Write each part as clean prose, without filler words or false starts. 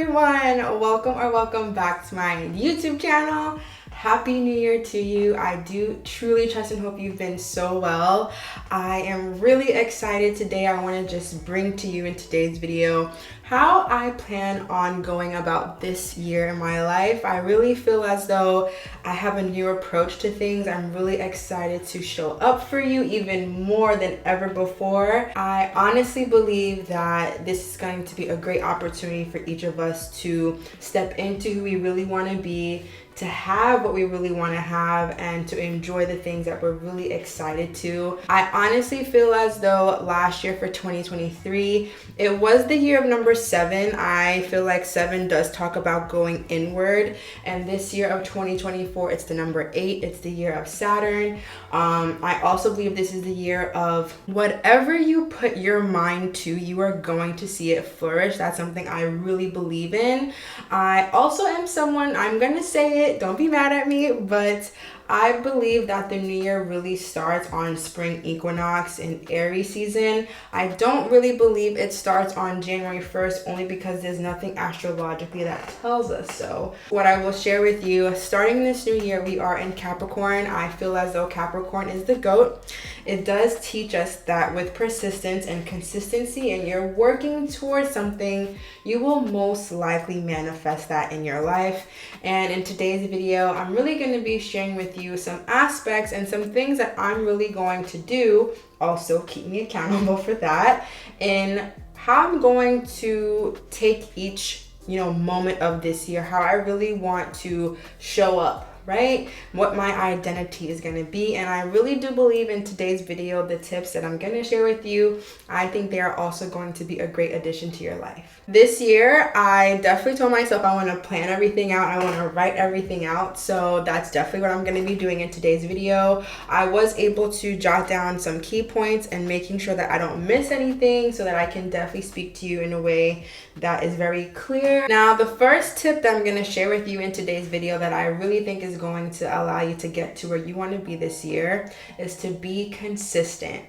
everyone, welcome back to my YouTube channel. Happy New Year to you. I do truly trust and hope you've been so well. I am really excited today. I want to just bring to you in today's video how I plan on going about this year in my life. I really feel as though I have a new approach to things. I'm really excited to show up for you even more than ever before. I honestly believe that this is going to be a great opportunity for each of us to step into who we really want to be, to have what we really want to have, and to enjoy the things that we're really excited to. I honestly feel as though last year for 2023, it was the year of number 7. I feel like 7 does talk about going inward, and this year of 2024, it's the number 8. It's the year of Saturn. I also believe this is the year of whatever you put your mind to, you are going to see it flourish. That's something I really believe in. I also am someone, I'm gonna say it, don't be mad at me, but I believe that the new year really starts on spring equinox in Aries season. I don't really believe it starts on January 1st, only because there's nothing astrologically that tells us so. What I will share with you, starting this new year, we are in Capricorn. I feel as though Capricorn is the GOAT. It does teach us that with persistence and consistency, and you're working towards something, you will most likely manifest that in your life. And in today's video, I'm really going to be sharing with you some aspects and some things that I'm really going to do. Also, keep me accountable for that, and how I'm going to take each moment of this year, how I really want to show up, right? What my identity is going to be. And I really do believe in today's video, the tips that I'm going to share with you, I think they are also going to be a great addition to your life. This year, I definitely told myself I want to plan everything out. I want to write everything out. So that's definitely what I'm going to be doing in today's video. I was able to jot down some key points and making sure that I don't miss anything, so that I can definitely speak to you in a way that is very clear. Now, the first tip that I'm going to share with you in today's video that I really think is going to allow you to get to where you want to be this year is to be consistent.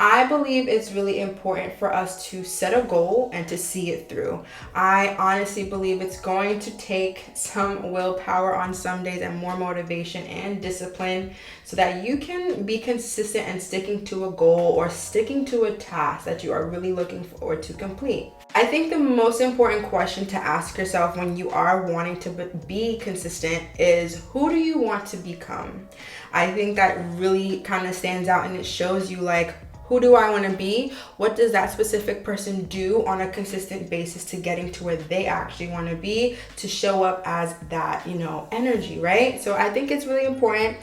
I believe it's really important for us to set a goal and to see it through. I honestly believe it's going to take some willpower on some days and more motivation and discipline so that you can be consistent and sticking to a goal or sticking to a task that you are really looking forward to complete. I think the most important question to ask yourself when you are wanting to be consistent is, who do you want to become? I think that really kind of stands out, and it shows you, like, who do I want to be? What does that specific person do on a consistent basis to getting to where they actually want to be, to show up as that, energy, right? So I think it's really important,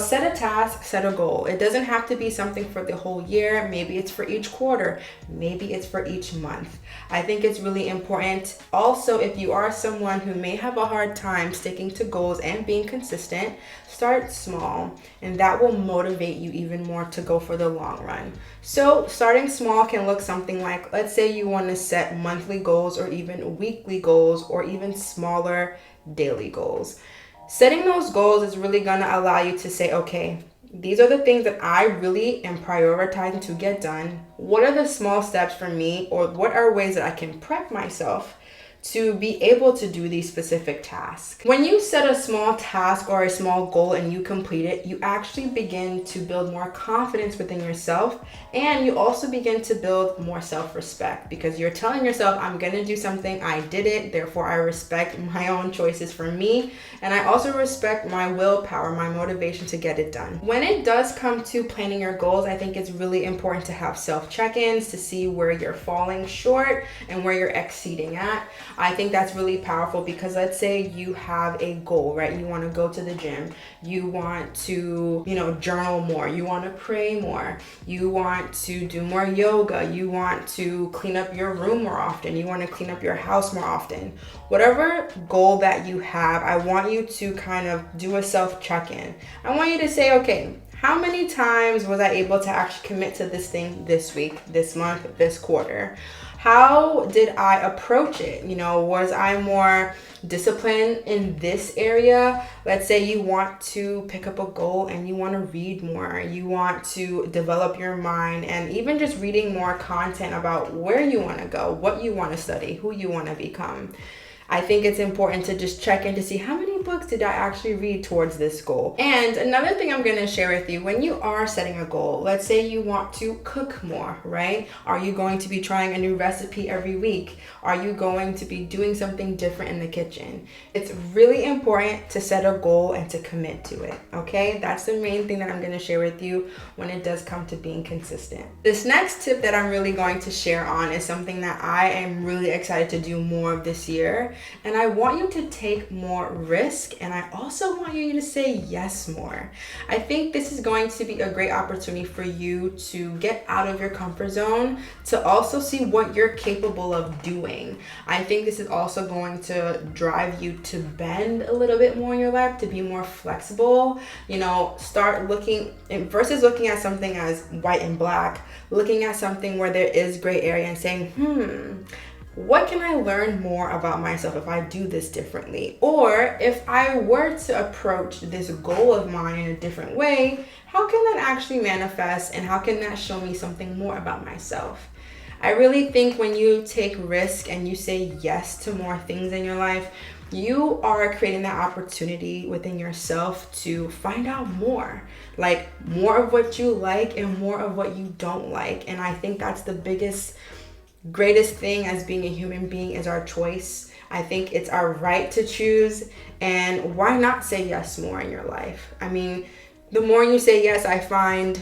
set a task, set a goal. It doesn't have to be something for the whole year. Maybe it's for each quarter. Maybe it's for each month. I think it's really important. Also, if you are someone who may have a hard time sticking to goals and being consistent, start small, and that will motivate you even more to go for the long run. So starting small can look something like, let's say you want to set monthly goals or even weekly goals or even smaller daily goals. Setting those goals is really going to allow you to say, okay, these are the things that I really am prioritizing to get done. What are the small steps for me, or what are ways that I can prep myself to be able to do these specific tasks? When you set a small task or a small goal and you complete it, you actually begin to build more confidence within yourself, and you also begin to build more self-respect, because you're telling yourself, I'm going to do something, I did it, therefore I respect my own choices for me, and I also respect my willpower, my motivation to get it done. When it does come to planning your goals, I think it's really important to have self-check-ins to see where you're falling short and where you're exceeding at. I think that's really powerful, because let's say you have a goal, right? You want to go to the gym. You want to, journal more. You want to pray more. You want to do more yoga. You want to clean up your room more often. You want to clean up your house more often. Whatever goal that you have, I want you to kind of do a self-check-in. I want you to say, okay, how many times was I able to actually commit to this thing this week, this month, this quarter? How did I approach it? Was I more disciplined in this area? Let's say you want to pick up a goal and you want to read more. You want to develop your mind, and even just reading more content about where you want to go, what you want to study, who you want to become. I think it's important to just check in to see how many books did I actually read towards this goal. And another thing I'm going to share with you, when you are setting a goal, let's say you want to cook more, right? Are you going to be trying a new recipe every week? Are you going to be doing something different in the kitchen? It's really important to set a goal and to commit to it, okay? That's the main thing that I'm going to share with you when it does come to being consistent. This next tip that I'm really going to share on is something that I am really excited to do more of this year. And I want you to take more risk, and I also want you to say yes more. I think this is going to be a great opportunity for you to get out of your comfort zone, to also see what you're capable of doing. I think this is also going to drive you to bend a little bit more in your life, to be more flexible. You know, start looking, versus looking at something as white and black, looking at something where there is gray area and saying, what can I learn more about myself if I do this differently? Or if I were to approach this goal of mine in a different way, how can that actually manifest, and how can that show me something more about myself? I really think when you take risk and you say yes to more things in your life, you are creating that opportunity within yourself to find out more, like more of what you like and more of what you don't like. And I think that's the greatest thing as being a human being, is our choice. I think it's our right to choose, and why not say yes more in your life? I mean, the more you say yes, I find,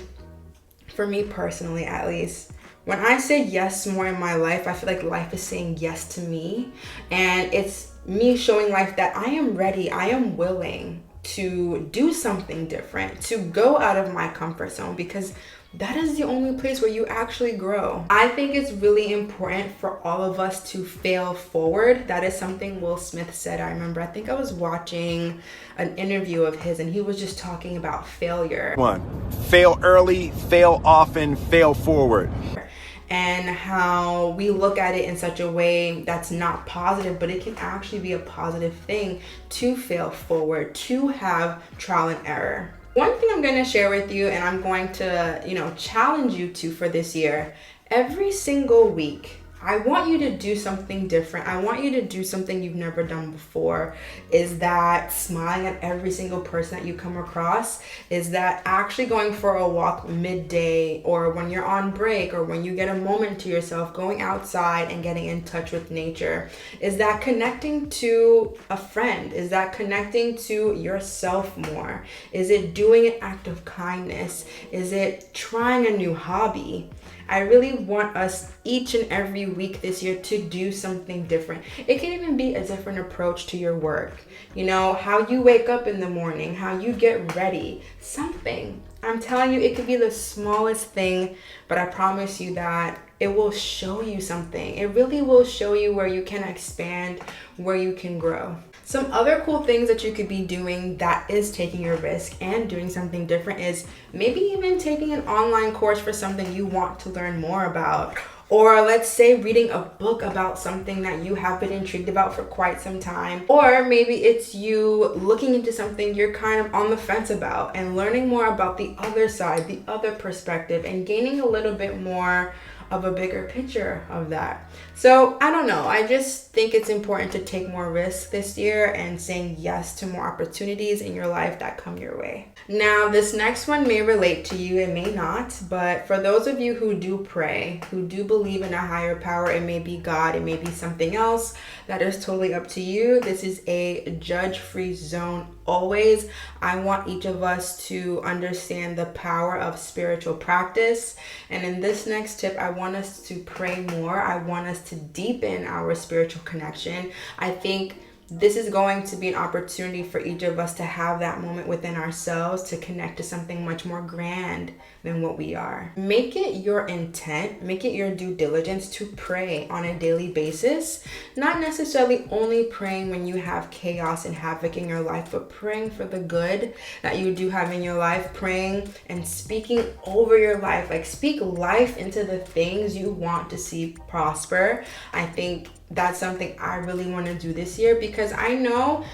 for me personally at least, when I say yes more in my life, I feel like life is saying yes to me, and it's me showing life that I am ready, I am willing to do something different, to go out of my comfort zone, because that is the only place where you actually grow. I think it's really important for all of us to fail forward. That is something Will Smith said. I remember, I think I was watching an interview of his, and he was just talking about failure. Fail early, fail often, fail forward. And how we look at it in such a way that's not positive, but it can actually be a positive thing to fail forward, to have trial and error. One thing I'm going to share with you, and I'm going to, challenge you to for this year, every single week, I want you to do something different. I want you to do something you've never done before. Is that smiling at every single person that you come across? Is that actually going for a walk midday, or when you're on break, or when you get a moment to yourself, going outside and getting in touch with nature? Is that connecting to a friend? Is that connecting to yourself more? Is it doing an act of kindness? Is it trying a new hobby? I really want us each and every week this year to do something different. It can even be a different approach to your work. How you wake up in the morning, how you get ready, something. I'm telling you, it could be the smallest thing, but I promise you that it will show you something. It really will show you where you can expand, where you can grow. Some other cool things that you could be doing that is taking a risk and doing something different is maybe even taking an online course for something you want to learn more about. Or let's say reading a book about something that you have been intrigued about for quite some time. Or maybe it's you looking into something you're kind of on the fence about and learning more about the other side, the other perspective, and gaining a little bit more of a bigger picture of that. So I don't know, I just think it's important to take more risks this year and saying yes to more opportunities in your life that come your way. Now, this next one may relate to you, it may not, but for those of you who do pray, who do believe in a higher power, it may be God, it may be something else, that is totally up to you. This is a judge-free zone always. I want each of us to understand the power of spiritual practice. And in this next tip, I want us to pray more. I want us to deepen our spiritual connection. I think this is going to be an opportunity for each of us to have that moment within ourselves to connect to something much more grand than what we are. Make it your intent, make it your due diligence to pray on a daily basis. Not necessarily only praying when you have chaos and havoc in your life, but praying for the good that you do have in your life, praying and speaking over your life. Like, speak life into the things you want to see prosper. I think that's something I really want to do this year, because I know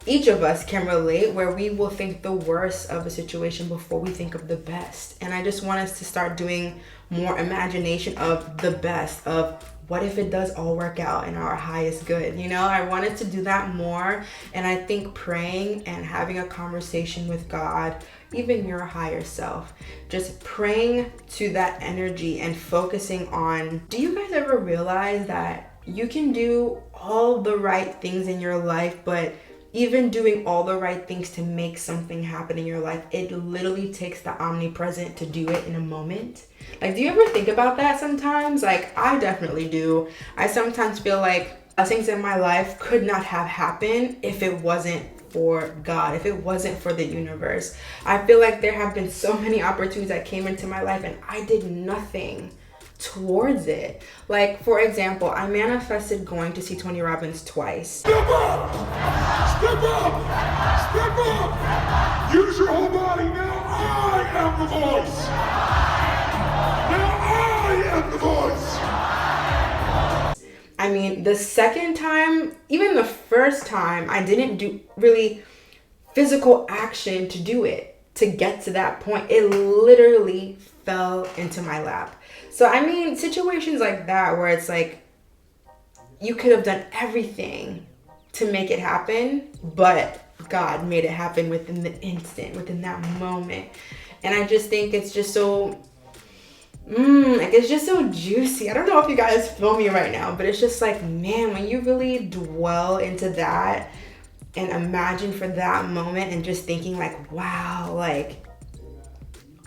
each of us can relate where we will think the worst of a situation before we think of the best. And I just want us to start doing more imagination of the best, of what if it does all work out in our highest good? You know, I wanted to do that more. And I think praying and having a conversation with God, even your higher self, just praying to that energy and focusing on, do you guys ever realize that you can do all the right things in your life, but even doing all the right things to make something happen in your life, it literally takes the omnipresent to do it in a moment? Like, do you ever think about that sometimes? Like, I definitely do. I sometimes feel like blessings in my life could not have happened if it wasn't for God, if it wasn't for the universe. I feel like there have been so many opportunities that came into my life and I did nothing towards it. Like, for example, I manifested going to see Tony Robbins twice. Step up! Step up! Step up! Use your whole body. Now I am the voice. Now I am the voice. I mean, the second time, even the first time, I didn't do really physical action to do it, to get to that point. It literally fell into my lap. So, I mean, situations like that where it's like, you could have done everything to make it happen, but God made it happen within the instant, within that moment. And I just think it's just so, like, it's just so juicy. I don't know if you guys feel me right now, but it's just like, man, when you really dwell into that and imagine for that moment and just thinking like, wow, like,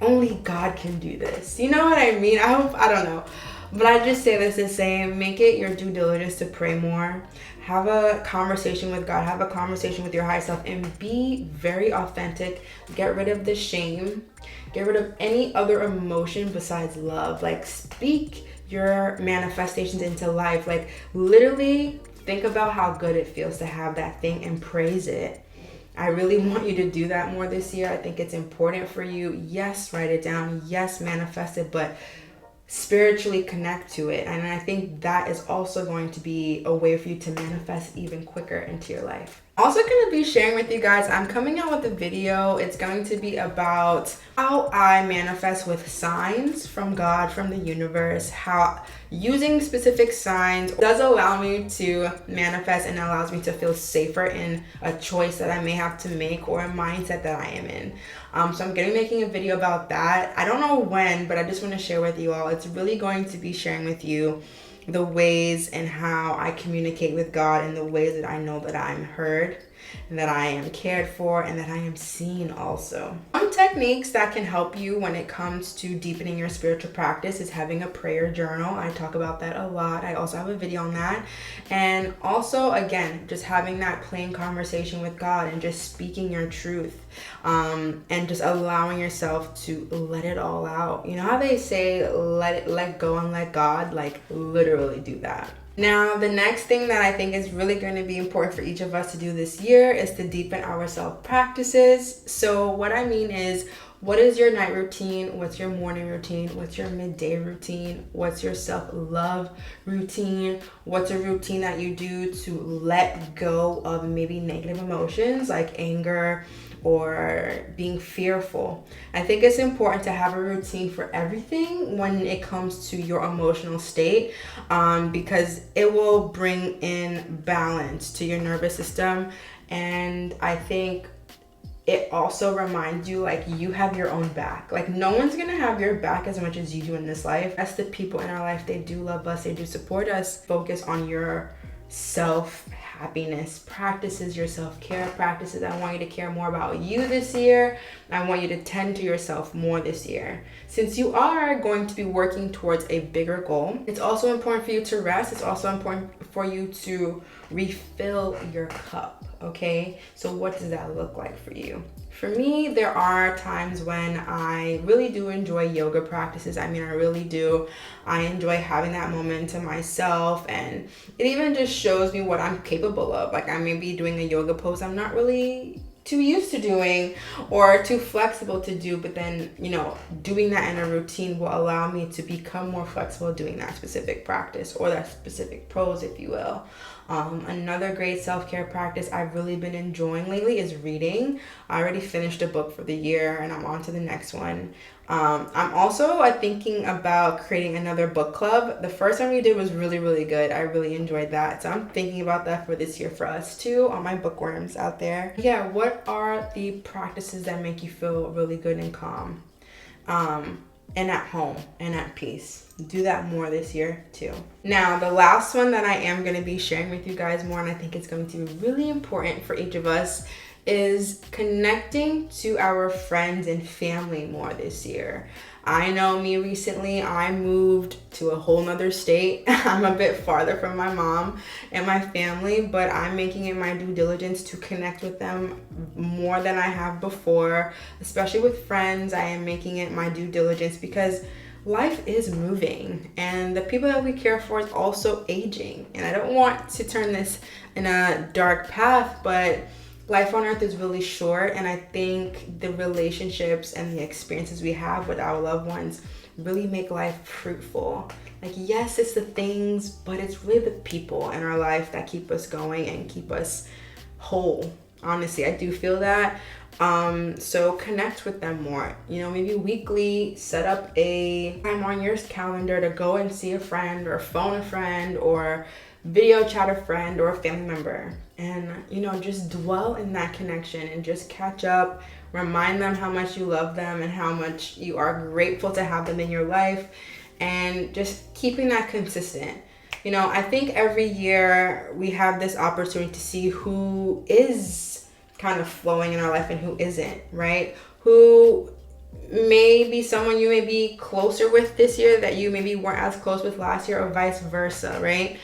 only God can do this. You know what I mean? I don't know. But I just say this to say, make it your due diligence to pray more. Have a conversation with God. Have a conversation with your higher self and be very authentic. Get rid of the shame. Get rid of any other emotion besides love. Like, speak your manifestations into life. Like, literally think about how good it feels to have that thing and praise it. I really want you to do that more this year. I think it's important for you. Yes, write it down. Yes, manifest it, but spiritually connect to it. And I think that is also going to be a way for you to manifest even quicker into your life. Also going to be sharing with you guys, I'm coming out with a video. It's going to be about how I manifest with signs from God, from the universe, how using specific signs does allow me to manifest and allows me to feel safer in a choice that I may have to make or a mindset that I am in. So I'm going to be making a video about that. I don't know when, but I just want to share with you all. It's really going to be sharing with you the ways and how I communicate with God and the ways that I know that I'm heard and that I am cared for and that I am seen also. Some techniques that can help you when it comes to deepening your spiritual practice is having a prayer journal. I talk about that a lot. I also have a video on that. And also, again, just having that plain conversation with God and just speaking your truth, and just allowing yourself to let it all out. You know how they say, let go and let God? Like, literally do that. Now, the next thing that I think is really going to be important for each of us to do this year is to deepen our self practices. So what I mean is, what is your night routine? What's your morning routine? What's your midday routine? What's your self-love routine? What's a routine that you do to let go of maybe negative emotions like anger or being fearful? I think it's important to have a routine for everything when it comes to your emotional state, because it will bring in balance to your nervous system. And I think it also reminds you, like, you have your own back. Like, no one's gonna have your back as much as you do in this life. That's the people in our life. They do love us. They do support us. Focus on your self-happiness practices, your self-care practices. I want you to care more about you this year. I want you to tend to yourself more this year. Since you are going to be working towards a bigger goal, it's also important for you to rest. It's also important for you to refill your cup, okay? So what does that look like for you? For me, there are times when I really do enjoy yoga practices. I mean, I really do. I enjoy having that moment to myself, and it even just shows me what I'm capable of. Like, I may be doing a yoga pose I'm not really too used to doing or too flexible to do, but then, you know, doing that in a routine will allow me to become more flexible doing that specific practice or that specific pose, if you will. Another great self-care practice I've really been enjoying lately is reading. I already finished a book for the year and I'm on to the next one. I'm also thinking about creating another book club. The first one we did was really, really good. I really enjoyed that. So I'm thinking about that for this year for us too, all my bookworms out there. Yeah, what are the practices that make you feel really good and calm? And at home and at peace. Do that more this year too. Now, the last one that I am going to be sharing with you guys more, and I think it's going to be really important for each of us, is connecting to our friends and family more this year. I know me recently, I moved to a whole nother state. I'm a bit farther from my mom and my family, but I'm making it my due diligence to connect with them more than I have before, especially with friends. I am making it my due diligence because life is moving and the people that we care for is also aging. And I don't want to turn this in a dark path, but life on earth is really short, and I think the relationships and the experiences we have with our loved ones really make life fruitful. Like, yes, it's the things, but it's really the people in our life that keep us going and keep us whole. Honestly, I do feel that. So connect with them more. You know, maybe weekly, set up a time on your calendar to go and see a friend or phone a friend or video chat a friend or a family member, and you know, just dwell in that connection and just catch up, remind them how much you love them and how much you are grateful to have them in your life, and just keeping that consistent. You know, I think every year we have this opportunity to see who is kind of flowing in our life and who isn't, right? Who may be someone you may be closer with this year that you maybe weren't as close with last year, or vice versa, right?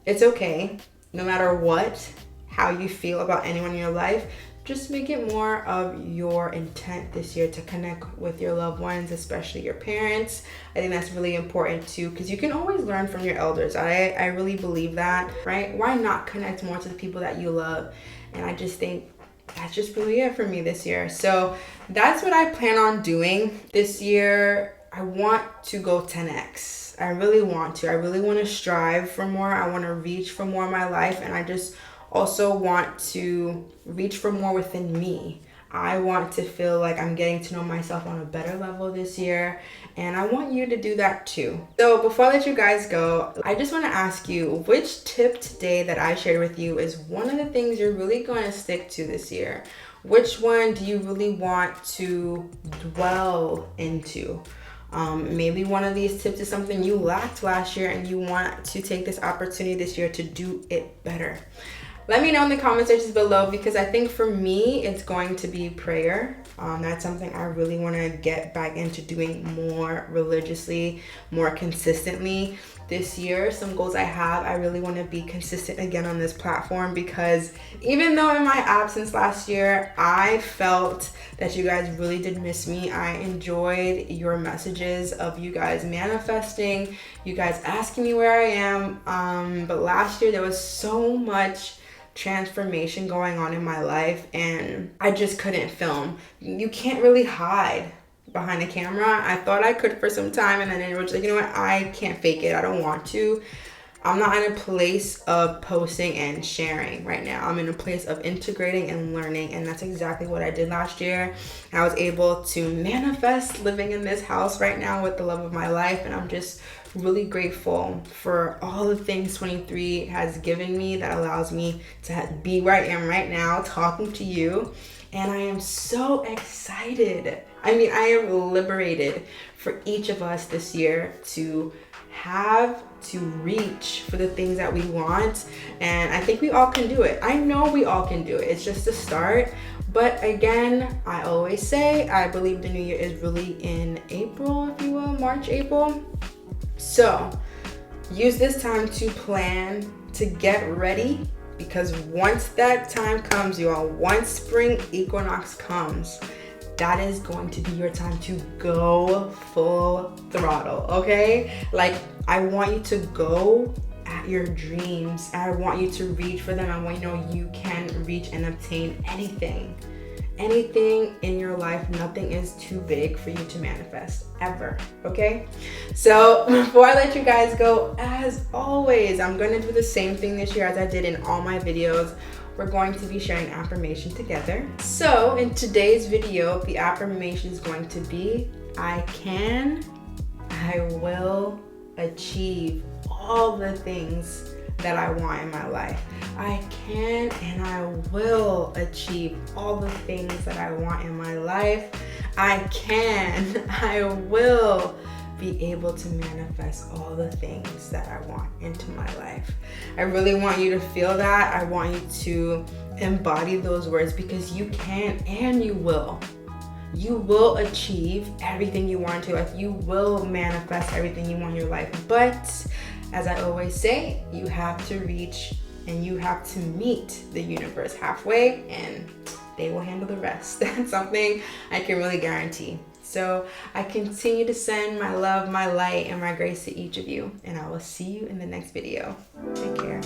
It's okay, no matter what, how you feel about anyone in your life, just make it more of your intent this year to connect with your loved ones, especially your parents. I think that's really important too, because you can always learn from your elders. I really believe that, right? Why not connect more to the people that you love? And I just think that's just really it for me this year. So that's what I plan on doing this year. I want to go 10x. I really want to. I really want to strive for more. I want to reach for more in my life. And I just also want to reach for more within me. I want to feel like I'm getting to know myself on a better level this year. And I want you to do that too. So before I let you guys go, I just want to ask you, which tip today that I shared with you is one of the things you're really going to stick to this year? Which one do you really want to dwell into? Maybe one of these tips is something you lacked last year and you want to take this opportunity this year to do it better. Let me know in the comment sections below, because I think for me, it's going to be prayer. That's something I really want to get back into doing more religiously, more consistently this year. Some goals I have, I really want to be consistent again on this platform, because even though in my absence last year, I felt that you guys really did miss me. I enjoyed your messages of you guys manifesting, you guys asking me where I am. But last year there was so much transformation going on in my life and I just couldn't film. You can't really hide behind the camera. I thought I could for some time, and then it was like, you know what, I can't fake it. I don't want to. I'm not in a place of posting and sharing right now. I'm in a place of integrating and learning, and that's exactly what I did last year. I was able to manifest living in this house right now with the love of my life, and I'm just really grateful for all the things 23 has given me that allows me to be where I am right now talking to you. And I am so excited. I mean, I am liberated for each of us this year to have to reach for the things that we want. And I think we all can do it. I know we all can do it. It's just a start. But again, I always say, I believe the new year is really in April, if you will, March, April. So use this time to plan, to get ready, because once that time comes, you all, once spring equinox comes, that is going to be your time to go full throttle, okay? Like, I want you to go at your dreams. I want you to reach for them. I want you to know you can reach and obtain anything. anything in your life, nothing is too big for you to manifest, ever, okay? So before I let you guys go, as always, I'm gonna do the same thing this year as I did in all my videos. We're going to be sharing affirmation together. So in today's video, the affirmation is going to be, I can, I will achieve all the things that I want in my life. I can and I will achieve all the things that I want in my life. I can, I will be able to manifest all the things that I want into my life. I really want you to feel that. I want you to embody those words, because you can and you will. You will achieve everything you want to life. You will manifest everything you want in your life. But as I always say, you have to reach and you have to meet the universe halfway, and they will handle the rest. That's something I can really guarantee. So I continue to send my love, my light, and my grace to each of you. And I will see you in the next video. Take care.